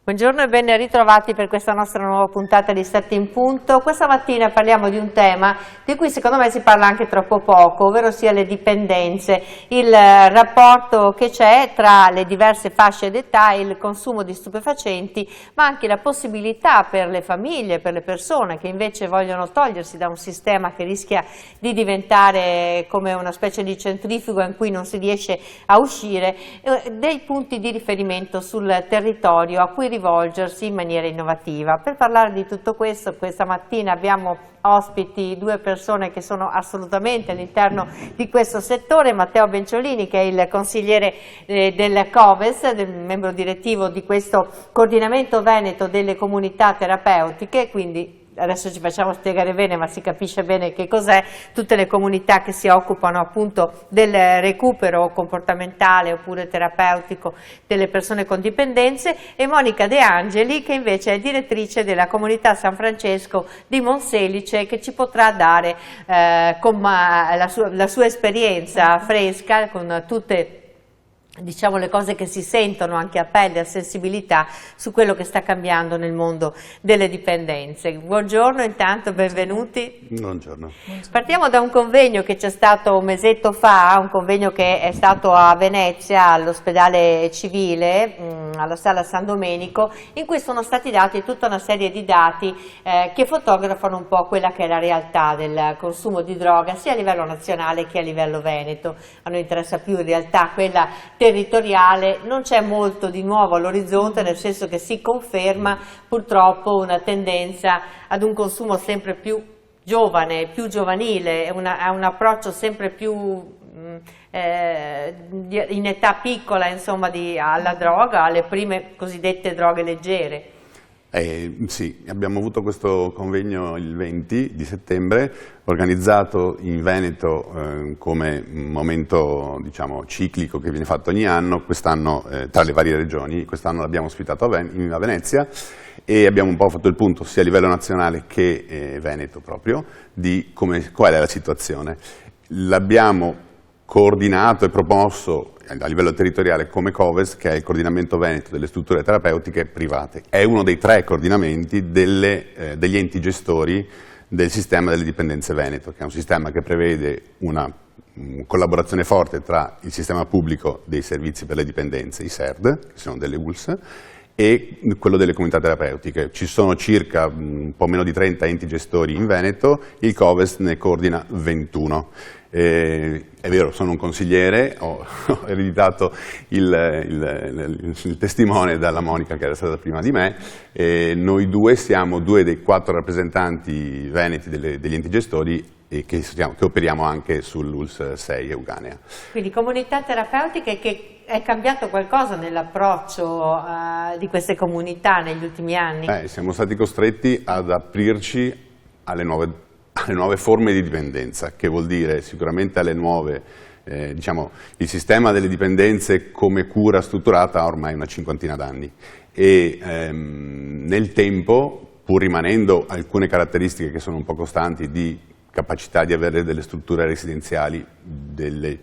Buongiorno e ben ritrovati per questa nostra nuova puntata di 7 in punto. Questa mattina parliamo di un tema di cui secondo me si parla anche troppo poco, ovvero sia le dipendenze, il rapporto che c'è tra le diverse fasce d'età e il consumo di stupefacenti, ma anche la possibilità per le famiglie, per le persone che invece vogliono togliersi da un sistema che rischia di diventare come una specie di centrifugo in cui non si riesce a uscire, dei punti di riferimento sul territorio a cui rivolgersi in maniera innovativa. Per parlare di tutto questo, questa mattina abbiamo ospiti due persone che sono assolutamente all'interno di questo settore: Matteo Benciolini, che è il consigliere del COVES, membro direttivo di questo coordinamento veneto delle comunità terapeutiche, quindi adesso ci facciamo spiegare bene, ma si capisce bene che cos'è, tutte le comunità che si occupano appunto del recupero comportamentale oppure terapeutico delle persone con dipendenze, e Monica De Angeli, che invece è direttrice della comunità San Francesco di Monselice, che ci potrà dare con la sua esperienza fresca, con tutte, diciamo, le cose che si sentono anche a pelle, a sensibilità, su quello che sta cambiando nel mondo delle dipendenze. Buongiorno intanto, benvenuti. Buongiorno. Partiamo da un convegno che c'è stato un mesetto fa, un convegno che è stato a Venezia, all'ospedale civile, alla Sala San Domenico, in cui sono stati dati tutta una serie di dati che fotografano un po' quella che è la realtà del consumo di droga, sia a livello nazionale che a livello veneto. A noi interessa più in realtà quella territoriale. Non c'è molto di nuovo all'orizzonte, nel senso che si conferma purtroppo una tendenza ad un consumo sempre più giovane, più giovanile, a un approccio sempre più in età piccola, insomma, alla droga, alle prime cosiddette droghe leggere. Sì, abbiamo avuto questo convegno il 20 di settembre, organizzato in Veneto come momento, diciamo, ciclico che viene fatto ogni anno, quest'anno tra le varie regioni. Quest'anno l'abbiamo ospitato a Venezia e abbiamo un po' fatto il punto sia a livello nazionale che veneto proprio di qual è la situazione. L'abbiamo coordinato e promosso a livello territoriale come COVES, che è il coordinamento veneto delle strutture terapeutiche private. È uno dei 3 coordinamenti degli enti gestori del sistema delle dipendenze veneto, che è un sistema che prevede una collaborazione forte tra il sistema pubblico dei servizi per le dipendenze, i SERD, che sono delle ULS, e quello delle comunità terapeutiche. Ci sono circa un po' meno di 30 enti gestori in Veneto, il COVES ne coordina 21. È vero, sono un consigliere, ho ereditato il testimone dalla Monica, che era stata prima di me, e noi due siamo 2 dei 4 rappresentanti veneti degli enti gestori e che operiamo anche sull'ULS 6 Euganea. Quindi comunità terapeutiche, che è cambiato qualcosa nell'approccio di queste comunità negli ultimi anni? Siamo stati costretti ad aprirci alle nuove forme di dipendenza, che vuol dire sicuramente alle nuove, diciamo, il sistema delle dipendenze come cura strutturata ha ormai una 50ina d'anni e nel tempo, pur rimanendo alcune caratteristiche che sono un po' costanti di capacità di avere delle strutture residenziali, delle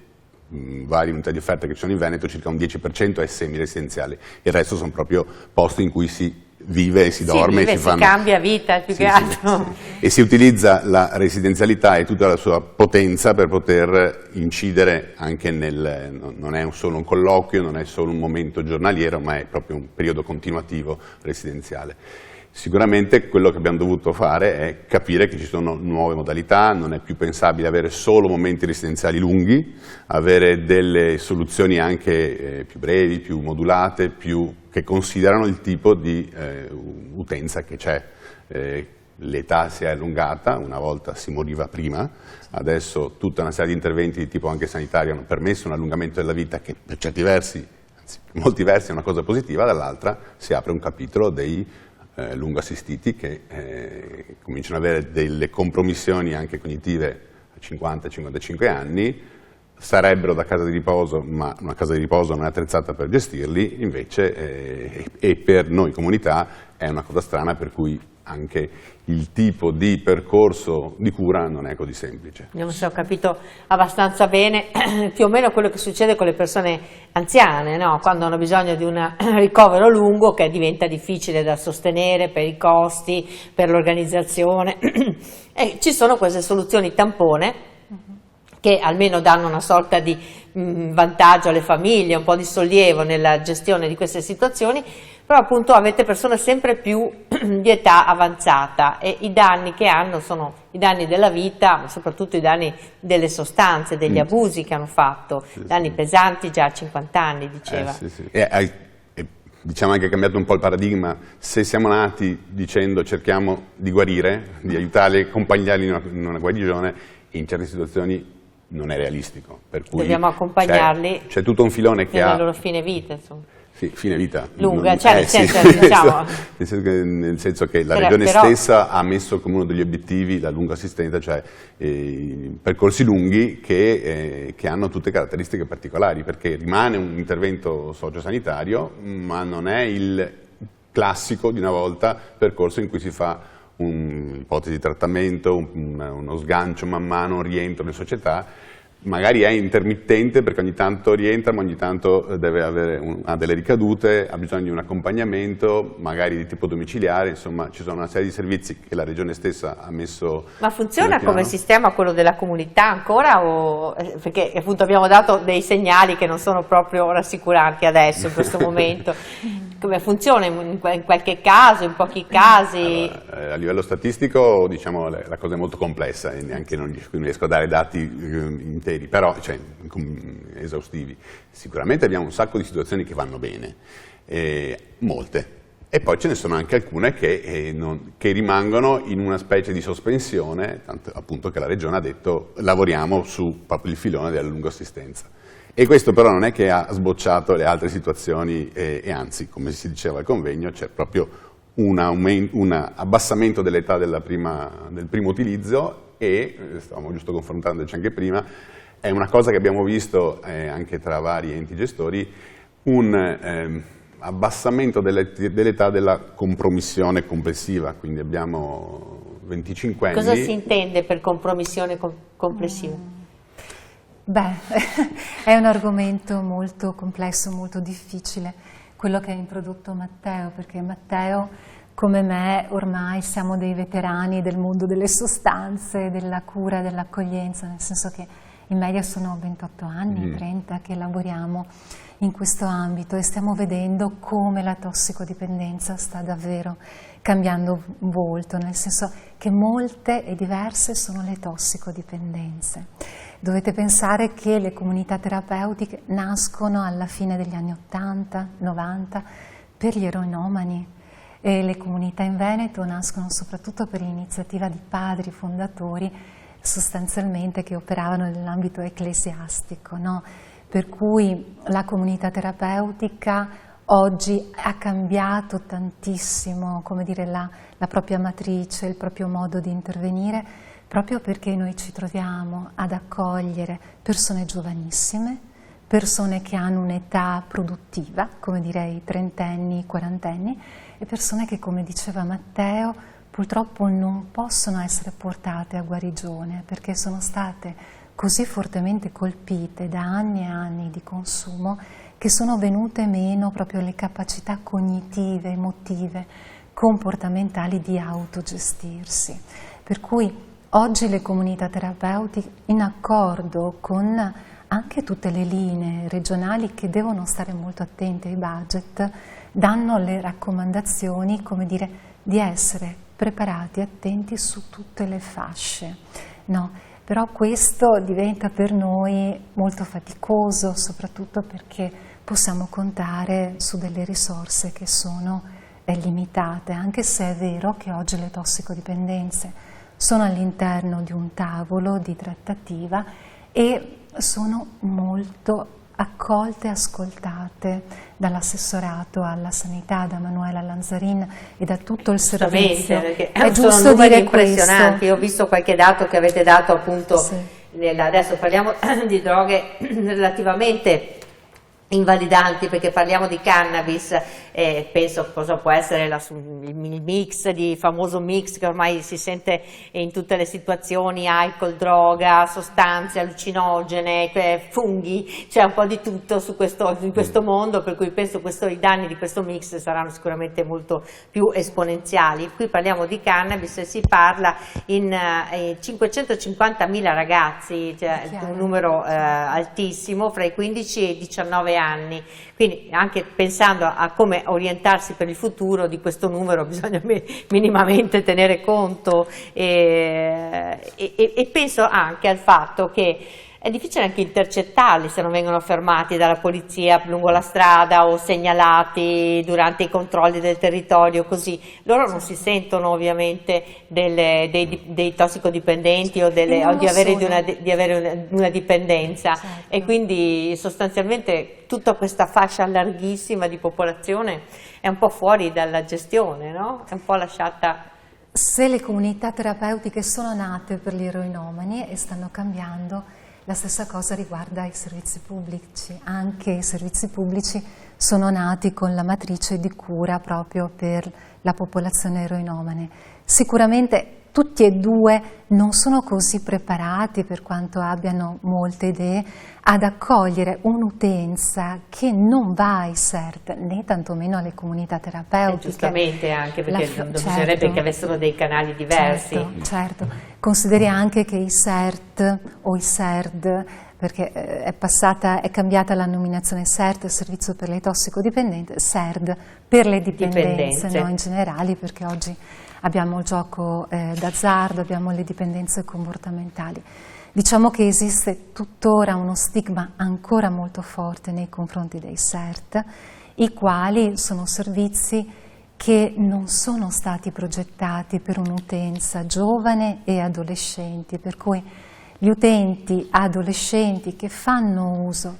varie unità di offerta che ci sono in Veneto, circa un 10% è semi-residenziale, il resto sono proprio posti in cui si vive e si dorme e si cambia vita più che altro. E si utilizza la residenzialità e tutta la sua potenza per poter incidere anche non è solo un colloquio, non è solo un momento giornaliero, ma è proprio un periodo continuativo residenziale. Sicuramente quello che abbiamo dovuto fare è capire che ci sono nuove modalità, non è più pensabile avere solo momenti residenziali lunghi, avere delle soluzioni anche più brevi, più modulate, che considerano il tipo di utenza che c'è. L'età si è allungata, una volta si moriva prima, adesso tutta una serie di interventi di tipo anche sanitario hanno permesso un allungamento della vita che per certi versi, anzi per molti versi è una cosa positiva, dall'altra si apre un capitolo dei lungo assistiti che cominciano ad avere delle compromissioni anche cognitive a 50-55 anni, sarebbero da casa di riposo, ma una casa di riposo non è attrezzata per gestirli, invece e per noi comunità è una cosa strana, per cui anche il tipo di percorso di cura non è così semplice. Non so, ho capito abbastanza bene più o meno quello che succede con le persone anziane, no? Quando hanno bisogno di un ricovero lungo che diventa difficile da sostenere per i costi, per l'organizzazione. E ci sono queste soluzioni tampone che almeno danno una sorta di vantaggio alle famiglie, un po' di sollievo nella gestione di queste situazioni, però appunto avete persone sempre più di età avanzata e i danni che hanno sono i danni della vita, ma soprattutto i danni delle sostanze, degli abusi che hanno fatto, danni pesanti già a 50 anni, diceva. Diciamo anche cambiato un po' il paradigma. Se siamo nati dicendo cerchiamo di guarire, di aiutarli, accompagnarli in una guarigione, in certe situazioni non è realistico. Per cui dobbiamo accompagnarli c'è tutto un filone che nella ha loro fine vita, insomma. Sì, fine vita. Lunga, cioè nel senso, diciamo... nel senso che la Regione stessa ha messo come uno degli obiettivi la lunga assistenza, cioè percorsi lunghi che hanno tutte caratteristiche particolari, perché rimane un intervento sociosanitario, ma non è il classico di una volta percorso in cui si fa un'ipotesi di trattamento, uno sgancio man mano, un rientro in società. Magari è intermittente perché ogni tanto rientra, ma ogni tanto ha delle ricadute, ha bisogno di un accompagnamento, magari di tipo domiciliare, insomma ci sono una serie di servizi che la Regione stessa ha messo. Ma funziona come sistema quello della comunità ancora? Perché appunto abbiamo dato dei segnali che non sono proprio rassicuranti adesso, in questo momento. Come funziona in qualche caso, in pochi casi? Allora, a livello statistico diciamo la cosa è molto complessa e neanche non riesco a dare dati interi, però cioè, esaustivi. Sicuramente abbiamo un sacco di situazioni che vanno bene, molte, e poi ce ne sono anche alcune che rimangono in una specie di sospensione, tanto appunto che la Regione ha detto lavoriamo su proprio il filone della lunga assistenza. E questo però non è che ha sbocciato le altre situazioni e anzi, come si diceva al convegno, c'è proprio un abbassamento dell'età del primo utilizzo e, stavamo giusto confrontandoci anche prima, è una cosa che abbiamo visto anche tra vari enti gestori, un abbassamento dell'età della compromissione complessiva, quindi abbiamo 25 anni. Cosa si intende per compromissione complessiva? Beh, è un argomento molto complesso, molto difficile, quello che ha introdotto Matteo, perché Matteo, come me, ormai siamo dei veterani del mondo delle sostanze, della cura, dell'accoglienza, nel senso che in media sono 28 anni, 30 che lavoriamo in questo ambito e stiamo vedendo come la tossicodipendenza sta davvero cambiando volto, nel senso che molte e diverse sono le tossicodipendenze. Dovete pensare che le comunità terapeutiche nascono alla fine degli anni 80, 90 per gli eroinomani e le comunità in Veneto nascono soprattutto per l'iniziativa di padri fondatori sostanzialmente che operavano nell'ambito ecclesiastico, no? Per cui la comunità terapeutica oggi ha cambiato tantissimo, come dire, la propria matrice, il proprio modo di intervenire, proprio perché noi ci troviamo ad accogliere persone giovanissime, persone che hanno un'età produttiva, come direi trentenni, quarantenni, e persone che, come diceva Matteo, purtroppo non possono essere portate a guarigione perché sono state così fortemente colpite da anni e anni di consumo che sono venute meno proprio le capacità cognitive, emotive, comportamentali di autogestirsi. Per cui oggi le comunità terapeutiche, in accordo con anche tutte le linee regionali che devono stare molto attente ai budget, danno le raccomandazioni, come dire, di essere preparati, attenti su tutte le fasce, no? Però questo diventa per noi molto faticoso, soprattutto perché possiamo contare su delle risorse che sono limitate, anche se è vero che oggi le tossicodipendenze sono all'interno di un tavolo di trattativa e sono molto accolte e ascoltate dall'assessorato alla sanità, da Manuela Lanzarin e da tutto il servizio. È giusto numeri impressionanti. Io ho visto qualche dato che avete dato appunto, adesso parliamo di droghe relativamente invalidanti, perché parliamo di cannabis, penso cosa può essere il mix, famoso mix che ormai si sente in tutte le situazioni, alcol, droga, sostanze allucinogene, funghi, c'è un po' di tutto in questo mondo, per cui penso i danni di questo mix saranno sicuramente molto più esponenziali. Qui parliamo di cannabis e si parla in 550.000 ragazzi, cioè un numero altissimo, fra i 15 e i 19 anni, quindi anche pensando a come orientarsi per il futuro di questo numero bisogna minimamente tenere conto, e penso anche al fatto che è difficile anche intercettarli se non vengono fermati dalla polizia lungo la strada o segnalati durante i controlli del territorio, così loro non si sentono ovviamente dei tossicodipendenti o di avere una dipendenza, certo. E quindi sostanzialmente tutta questa fascia larghissima di popolazione è un po' fuori dalla gestione, no? È un po' lasciata. Se le comunità terapeutiche sono nate per gli eroinomani e stanno cambiando, la stessa cosa riguarda i servizi pubblici. Anche i servizi pubblici sono nati con la matrice di cura proprio per la popolazione eroinomane. Sicuramente tutti e due non sono così preparati, per quanto abbiano molte idee, ad accogliere un'utenza che non va ai CERT, né tantomeno alle comunità terapeutiche. Giustamente, anche perché bisognerebbe che avessero dei canali diversi. Certo. Consideri anche che i CERT o i SERD, perché è cambiata la nominazione CERT, Servizio per le tossicodipendenti, SERD per le dipendenze. No, in generale, perché oggi abbiamo il gioco d'azzardo, abbiamo le dipendenze comportamentali. Diciamo che esiste tuttora uno stigma ancora molto forte nei confronti dei CERT, i quali sono servizi che non sono stati progettati per un'utenza giovane e adolescenti, per cui gli utenti adolescenti che fanno uso,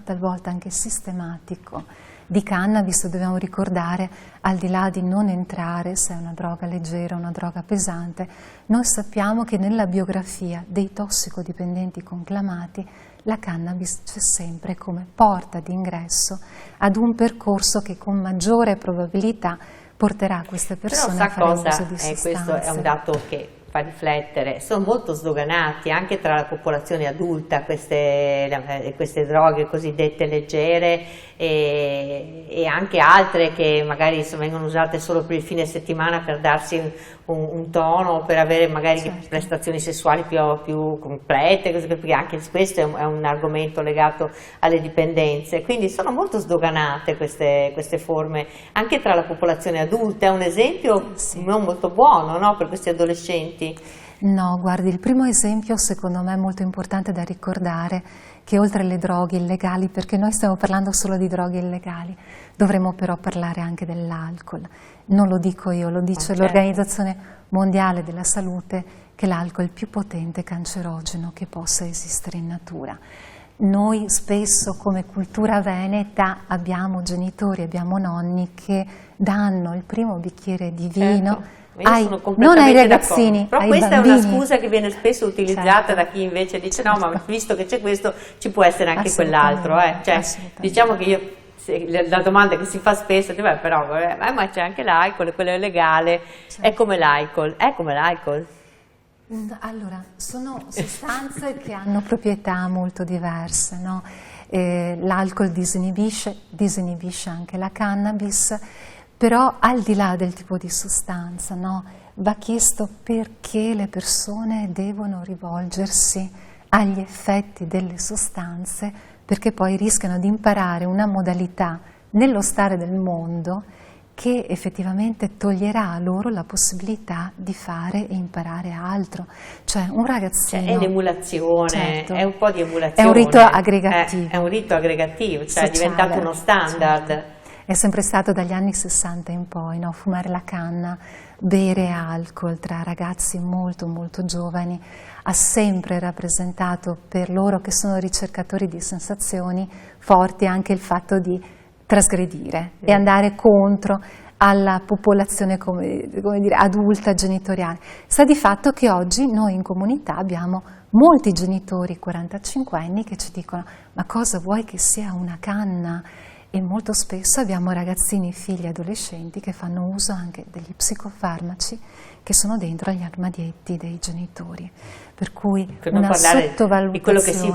talvolta anche sistematico, di cannabis, dobbiamo ricordare, al di là di non entrare se è una droga leggera o una droga pesante, noi sappiamo che nella biografia dei tossicodipendenti conclamati la cannabis c'è sempre come porta d'ingresso ad un percorso che con maggiore probabilità porterà queste persone a fare uso di sostanze. Questo è un dato che fa riflettere, sono molto sdoganati anche tra la popolazione adulta queste droghe cosiddette leggere, e anche altre che magari vengono usate solo per il fine settimana per darsi un tono, per avere magari prestazioni sessuali più complete, perché anche questo è un argomento legato alle dipendenze, quindi sono molto sdoganate queste forme anche tra la popolazione adulta. È un esempio non molto buono, no, per questi adolescenti. No, guardi, il primo esempio secondo me è molto importante da ricordare, che oltre alle droghe illegali, perché noi stiamo parlando solo di droghe illegali, dovremmo però parlare anche dell'alcol. Non lo dico io, lo dice l'Organizzazione Mondiale della Salute, che l'alcol è il più potente cancerogeno che possa esistere in natura. Noi spesso come cultura veneta abbiamo genitori, abbiamo nonni che danno il primo bicchiere di vino, non ai ragazzini, però ai questa bambini. È una scusa che viene spesso utilizzata da chi invece dice no, ma visto che c'è questo ci può essere anche quell'altro, cioè, diciamo che la domanda che si fa spesso è ma c'è anche l'alcol, quello è legale, è come l'alcol, Allora, sono sostanze che hanno proprietà molto diverse, no? L'alcol disinibisce anche la cannabis, però al di là del tipo di sostanza, no, va chiesto perché le persone devono rivolgersi agli effetti delle sostanze, perché poi rischiano di imparare una modalità nello stare del mondo che effettivamente toglierà loro la possibilità di fare e imparare altro. Cioè un ragazzino... è l'emulazione, certo, è un po' di emulazione. È un rito aggregativo. È un rito aggregativo, cioè sociale, è diventato uno standard. Certo. È sempre stato dagli anni 60 in poi, no? Fumare la canna, bere alcol tra ragazzi molto molto giovani ha sempre rappresentato per loro che sono ricercatori di sensazioni forti anche il fatto di trasgredire e andare contro alla popolazione come dire, adulta genitoriale. Sta di fatto che oggi noi in comunità abbiamo molti genitori 45 anni che ci dicono: ma cosa vuoi che sia una canna? E molto spesso abbiamo ragazzini, figli, adolescenti che fanno uso anche degli psicofarmaci che sono dentro agli armadietti dei genitori. Per cui per non una sottovalutazione di quello che si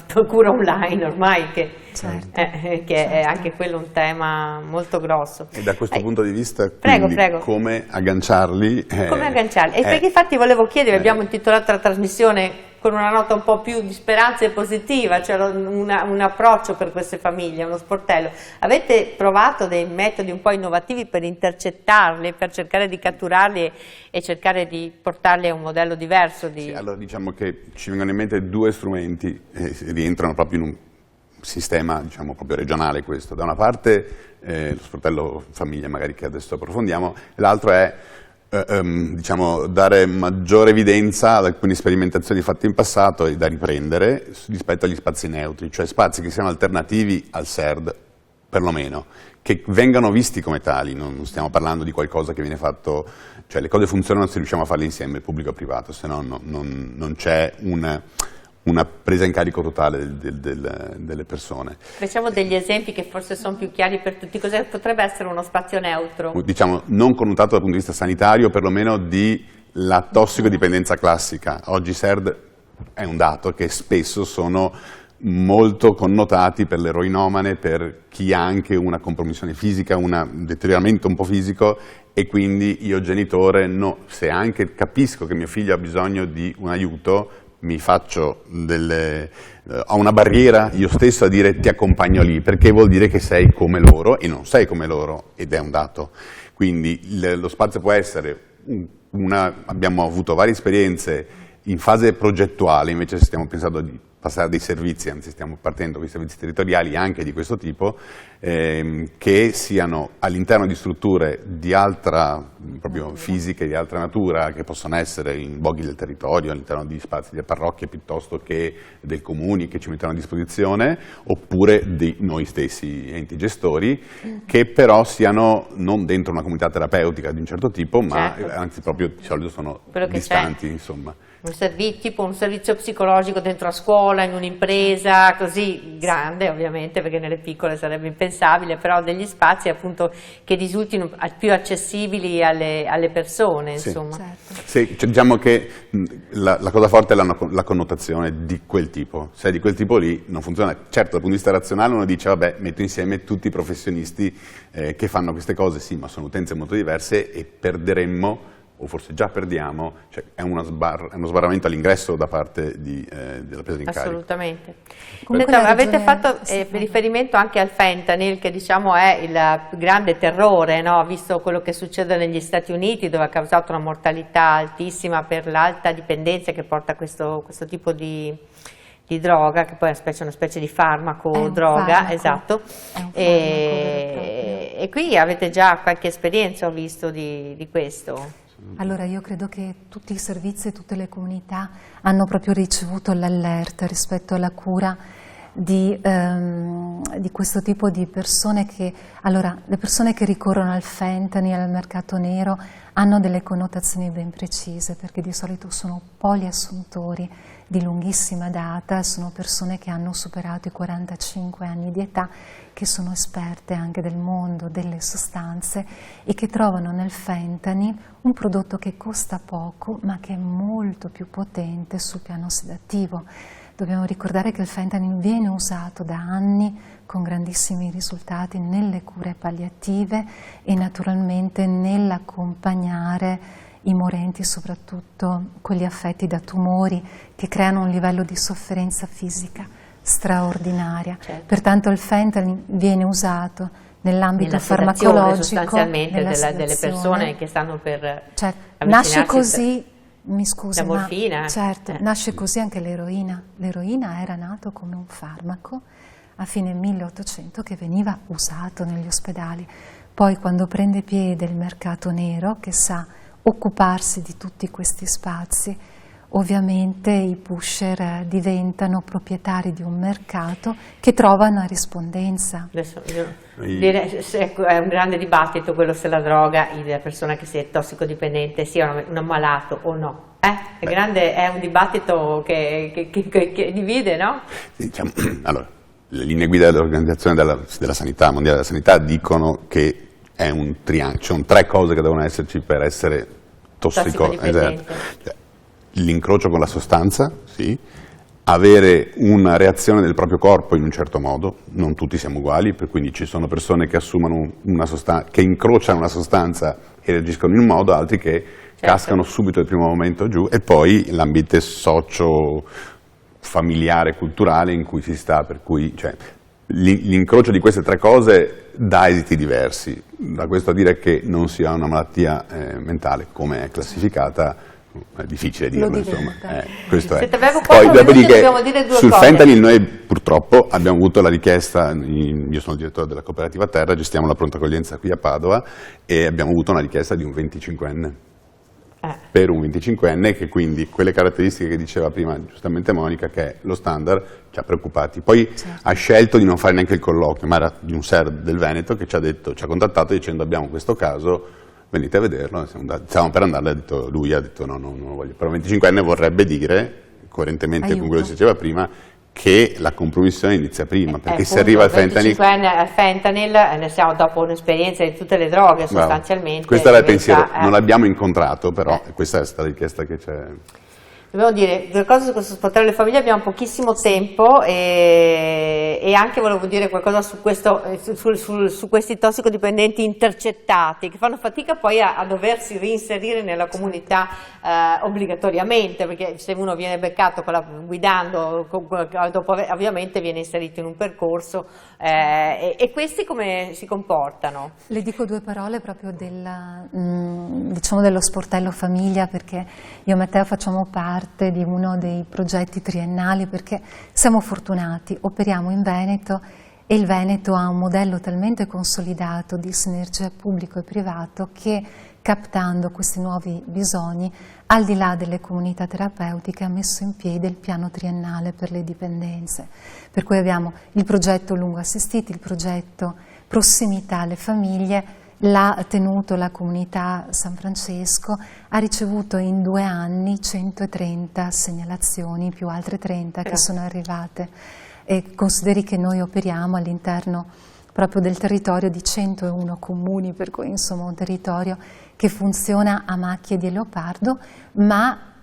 procura online ormai, che, certo, che certo, è anche quello un tema molto grosso. E da questo punto di vista, prego, quindi, prego. come agganciarli? Come agganciarli? E perché infatti volevo chiedere, abbiamo intitolato la trasmissione con una nota un po' più di speranza e positiva, cioè un approccio per queste famiglie, uno sportello. Avete provato dei metodi un po' innovativi per intercettarli, per cercare di catturarli e cercare di portarli a un modello diverso? Sì, allora diciamo che ci vengono in mente due strumenti, rientrano proprio in un sistema, diciamo, proprio regionale questo. Da una parte lo sportello famiglia, magari, che adesso approfondiamo, e l'altro è diciamo, dare maggiore evidenza ad alcune sperimentazioni fatte in passato e da riprendere rispetto agli spazi neutri, cioè spazi che siano alternativi al SERD, perlomeno, che vengano visti come tali. Non stiamo parlando di qualcosa che viene fatto, cioè le cose funzionano se riusciamo a farle insieme, pubblico e privato, se no non c'è una presa in carico totale delle persone. Facciamo degli esempi che forse sono più chiari per tutti. Cosa potrebbe essere uno spazio neutro? Diciamo, non connotato dal punto di vista sanitario, perlomeno di la tossicodipendenza classica. Oggi SERD è un dato che spesso sono molto connotati per l'eroinomane, per chi ha anche una compromissione fisica, un deterioramento un po' fisico, e quindi io genitore, se anche capisco che mio figlio ha bisogno di un aiuto, mi faccio ho una barriera io stesso a dire ti accompagno lì, perché vuol dire che sei come loro e non sei come loro, ed è un dato. Quindi lo spazio può essere abbiamo avuto varie esperienze in fase progettuale, invece stiamo pensando di passare a dei servizi, anzi stiamo partendo con i servizi territoriali anche di questo tipo, che siano all'interno di strutture di altra proprio fisiche, di altra natura, che possono essere in luoghi del territorio, all'interno di spazi di parrocchie piuttosto che dei comuni che ci mettono a disposizione, oppure di noi stessi enti gestori, che però siano non dentro una comunità terapeutica di un certo tipo, ma anzi proprio di solito sono distanti, insomma. Tipo un servizio psicologico dentro a scuola, in un'impresa così grande, ovviamente, perché nelle piccole sarebbe impensabile, però degli spazi appunto che risultino più accessibili alle persone, insomma. Certo. Sì, cioè, diciamo che la cosa forte è la connotazione di quel tipo. Se è di quel tipo lì non funziona. Certo, dal punto di vista razionale uno dice vabbè, metto insieme tutti i professionisti che fanno queste cose, sì, ma sono utenze molto diverse e perderemmo, o forse già perdiamo, cioè è uno sbarramento all'ingresso da parte della presa in carico. Assolutamente. Comunque avete fatto riferimento anche al fentanyl, che diciamo è il più grande terrore, no? Visto quello che succede negli Stati Uniti, dove ha causato una mortalità altissima per l'alta dipendenza che porta a questo tipo di droga, che poi è una specie di farmaco, droga, esatto. E qui avete già qualche esperienza, ho visto, di questo? Allora io credo che tutti i servizi e tutte le comunità hanno proprio ricevuto l'allerta rispetto alla cura di questo tipo di persone le persone che ricorrono al fentanyl, al mercato nero, hanno delle connotazioni ben precise, perché di solito sono poliassuntori di lunghissima data, sono persone che hanno superato i 45 anni di età, che sono esperte anche del mondo delle sostanze e che trovano nel fentanyl un prodotto che costa poco ma che è molto più potente sul piano sedativo. Dobbiamo ricordare che il fentanyl viene usato da anni con grandissimi risultati nelle cure palliative e naturalmente nell'accompagnare i morenti, soprattutto quelli affetti da tumori che creano un livello di sofferenza fisica straordinaria. Certo. Pertanto il fentanyl viene usato nell'ambito farmacologico, sostanzialmente delle persone che stanno per nasce così, mi scusi, la morfina. Certo, nasce così anche l'eroina. L'eroina era nato come un farmaco a fine 1800 che veniva usato negli ospedali. Poi quando prende piede il mercato nero, che sa occuparsi di tutti questi spazi, ovviamente i pusher diventano proprietari di un mercato che trova una rispondenza. Adesso è un grande dibattito quello se la droga, la persona che sia tossicodipendente sia un ammalato o no. È un dibattito che divide, no? Diciamo, allora, le linee guida dell'Organizzazione della Sanità Mondiale della Sanità dicono che è un triangolo, cioè 3 cose che devono esserci per essere tossicodipendente. Cioè, l'incrocio con la sostanza, sì, avere una reazione del proprio corpo in un certo modo, non tutti siamo uguali, per quindi ci sono persone che assumono una sostanza, che incrociano una sostanza e reagiscono in un modo, altri che cascano subito al primo momento giù, e poi l'ambiente socio, familiare, culturale in cui si sta, per cui cioè, l'incrocio di queste 3 cose dà esiti diversi. Da questo a dire che non sia una malattia mentale come è classificata è difficile dirlo, insomma. Questo è. Poi dopodiché sul fentanyl noi purtroppo abbiamo avuto la richiesta, io sono il direttore della cooperativa Terra, gestiamo la pronta accoglienza qui a Padova, e abbiamo avuto una richiesta di un 25enne. Per un 25enne, che quindi quelle caratteristiche che diceva prima giustamente Monica, che è lo standard, ci ha preoccupati. Poi ha scelto di non fare neanche il colloquio, ma era di un SER del Veneto che ci ha contattato dicendo: abbiamo questo caso, venite a vederlo. Stavamo per andare, lui ha detto no, non lo voglio. Però un 25enne vorrebbe dire, coerentemente con quello che si diceva prima, che la compromissione inizia prima, perché se arriva al fentanyl... al fentanyl ne siamo dopo un'esperienza di tutte le droghe, sostanzialmente. Questo era il pensiero, non l'abbiamo incontrato, però questa è stata la richiesta che c'è. Dobbiamo dire due cose su questo sportello delle famiglie, abbiamo pochissimo tempo e anche volevo dire qualcosa su questi tossicodipendenti intercettati che fanno fatica poi a doversi reinserire nella comunità obbligatoriamente, perché se uno viene beccato guidando, dopo ovviamente viene inserito in un percorso e questi come si comportano? Le dico 2 parole proprio diciamo dello sportello famiglia, perché io e Matteo facciamo parte di uno dei progetti triennali, perché siamo fortunati, operiamo in Veneto e il Veneto ha un modello talmente consolidato di sinergia pubblico e privato che, captando questi nuovi bisogni, al di là delle comunità terapeutiche, ha messo in piedi il piano triennale per le dipendenze. Per cui abbiamo il progetto lungo assistiti, il progetto prossimità alle famiglie. L'ha tenuto la comunità San Francesco, ha ricevuto in 2 anni 130 segnalazioni, più altre 30 che sono arrivate. E consideri che noi operiamo all'interno proprio del territorio di 101 comuni, per cui insomma un territorio che funziona a macchie di leopardo, ma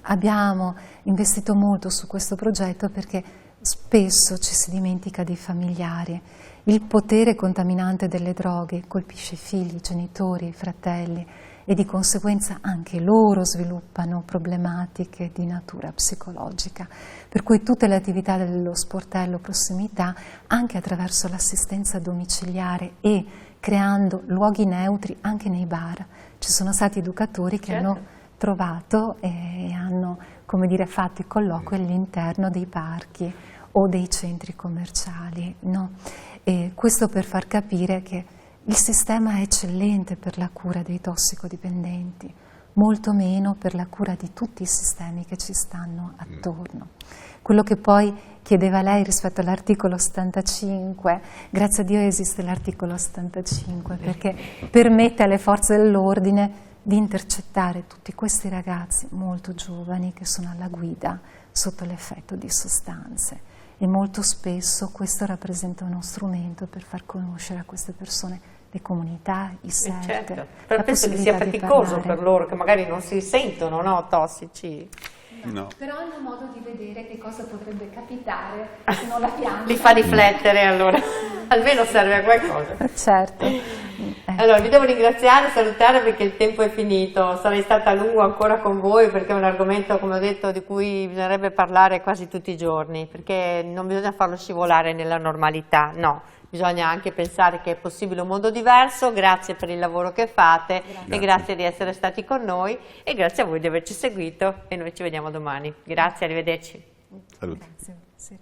abbiamo investito molto su questo progetto perché spesso ci si dimentica dei familiari. Il potere contaminante delle droghe colpisce i figli, i genitori, i fratelli e di conseguenza anche loro sviluppano problematiche di natura psicologica. Per cui tutte le attività dello sportello prossimità, anche attraverso l'assistenza domiciliare e creando luoghi neutri anche nei bar. Ci sono stati educatori che hanno trovato e hanno, come dire, fatto i colloqui all'interno dei parchi o dei centri commerciali, no? E questo per far capire che il sistema è eccellente per la cura dei tossicodipendenti, molto meno per la cura di tutti i sistemi che ci stanno attorno. Quello che poi chiedeva lei rispetto all'articolo 75, grazie a Dio esiste l'articolo 75 perché permette alle forze dell'ordine di intercettare tutti questi ragazzi molto giovani che sono alla guida sotto l'effetto di sostanze. E molto spesso questo rappresenta uno strumento per far conoscere a queste persone le comunità, i set, certo. Però penso che sia faticoso per loro, che magari non si sentono, no, tossici. No. Però hanno modo di vedere che cosa potrebbe capitare se non la piangono. Li fa riflettere, allora, almeno serve a qualcosa. Certo. Allora, vi devo ringraziare e salutare perché il tempo è finito. Sarei stata a lungo ancora con voi perché è un argomento, come ho detto, di cui bisognerebbe parlare quasi tutti i giorni, perché non bisogna farlo scivolare nella normalità, no. Bisogna anche pensare che è possibile un mondo diverso. Grazie per il lavoro che fate e grazie di essere stati con noi e grazie a voi di averci seguito e noi ci vediamo domani. Grazie, arrivederci. Salute. Grazie.